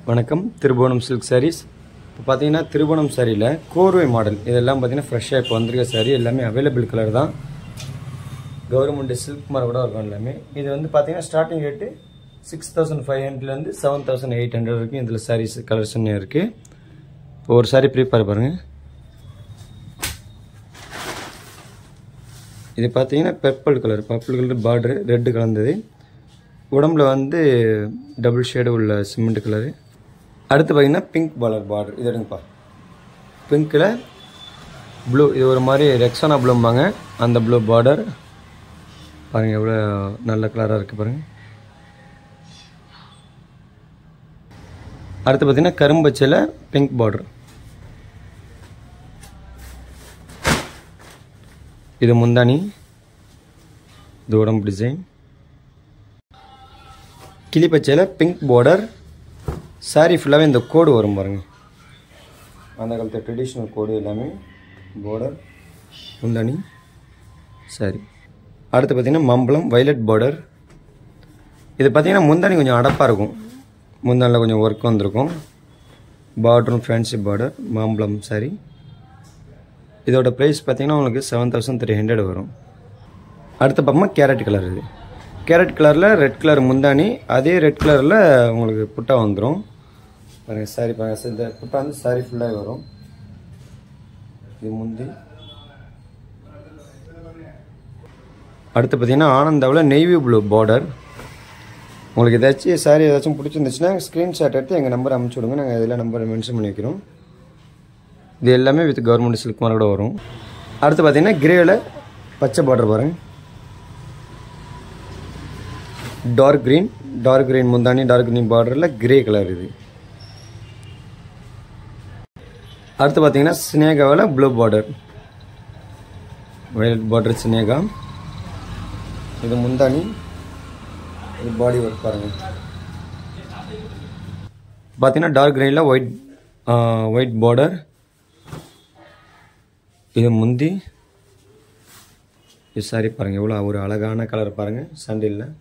வணக்கம் திருபுவனம் சில்க் சாரீஸ். இப்போ பார்த்தீங்கன்னா திருபுவனம் சாரியில் கோர்வை மாடல் இதெல்லாம் பார்த்தீங்கன்னா ஃப்ரெஷ்ஷாக இப்போ வந்திருக்க சாரீ எல்லாமே அவைலபிள் கலர் தான். கவர்மெண்ட் சில்க் மாதிரி கூட இருக்கும் எல்லாமே. இது வந்து பார்த்தீங்கன்னா ஸ்டார்டிங் ரேட்டு 6500 7800 வரைக்கும் இதில் சாரீஸ் கலெக்ஷன் இருக்குது. இப்போ ஒரு சாரீ ப்ரீப்பேர் பாருங்கள். இது பார்த்தீங்கன்னா பர்பிள் கலர் பார்டரு ரெட்டு கலந்தது. உடம்புல வந்து டபுள் ஷேடு உள்ள சிமெண்ட் கலரு. அடுத்து பார்த்தீங்கன்னா பிங்க் பார்டர். இது எடுங்கப்பா. பிங்க்கில் ப்ளூ, இது ஒரு மாதிரி ரெக்ஸானா ப்ளூம்பாங்க, அந்த ப்ளூ பார்டர் பாருங்கள் எவ்வளோ நல்ல கலராக இருக்குது பாருங்கள். அடுத்து பார்த்தீங்கன்னா கரும்பச்சையில் பிங்க் பார்டர். இது முந்தானி, இது உடம்பு டிசைன். கிளி பச்சையில் பிங்க் பார்டர். சாரீ ஃபுல்லாகவே இந்த கோடு வரும் பாருங்கள், அந்த காலத்து ட்ரெடிஷ்னல் கோடு எல்லாமே பார்டர் முந்தானி சாரி. அடுத்து பார்த்திங்கன்னா மாம்பழம் வைலட் பார்டர். இது பார்த்திங்கன்னா முந்தானி கொஞ்சம் அடப்பாக இருக்கும், முந்தானில் கொஞ்சம் ஒர்க் வந்திருக்கும். பார்டரும் ஃபேன்சி பார்டர் மாம்பழம் சாரி. இதோட ப்ரைஸ் பார்த்திங்கன்னா உங்களுக்கு 7300 வரும். அடுத்து பார்த்தோம்னா கேரட் கலர். இது கேரட் கலரில் ரெட் கலர் முந்தானி, அதே ரெட் கலரில் உங்களுக்கு புட்டா வந்துடும் பாருங்கள். சாரி பாருங்கள், இந்த புட்டா வந்து சாரி ஃபுல்லாக வரும். இது முந்தி. அடுத்து பார்த்தீங்கன்னா ஆனந்தாவில் நெய்வி ப்ளூ பார்டர். உங்களுக்கு ஏதாச்சும் சாரி ஏதாச்சும் பிடிச்சிருந்துச்சுன்னா ஸ்க்ரீன்ஷாட் எடுத்து எங்கள் நம்பர் அனுப்பிச்சி விடுங்க, நாங்கள் இதில் நம்பர் மென்ஷன் பண்ணி வைக்கிறோம். இது எல்லாமே வித் கவர்மெண்ட் சில்க் மாதிரி கூட வரும். அடுத்து பார்த்தீங்கன்னா கிரேவில் பச்சை பார்டர் பாருங்கள். டார்க் க்ரீன் முந்தானி, டார்க் க்ரீன் பார்டரில் கிரே கலர். இது அடுத்து பார்த்தீங்கன்னா ஸ்னேகாவில் blue border, violet border Sneha. இது முந்தானி, இது பாடி ஒர்க் பாருங்கள். பார்த்தீங்கன்னா டார்க் க்ரீனில் ஒயிட் பார்டர். இது முந்தி. இது சாரி பாருங்கள் எவ்வளோ ஒரு அழகான கலர் பாருங்கள். சாண்டிலில்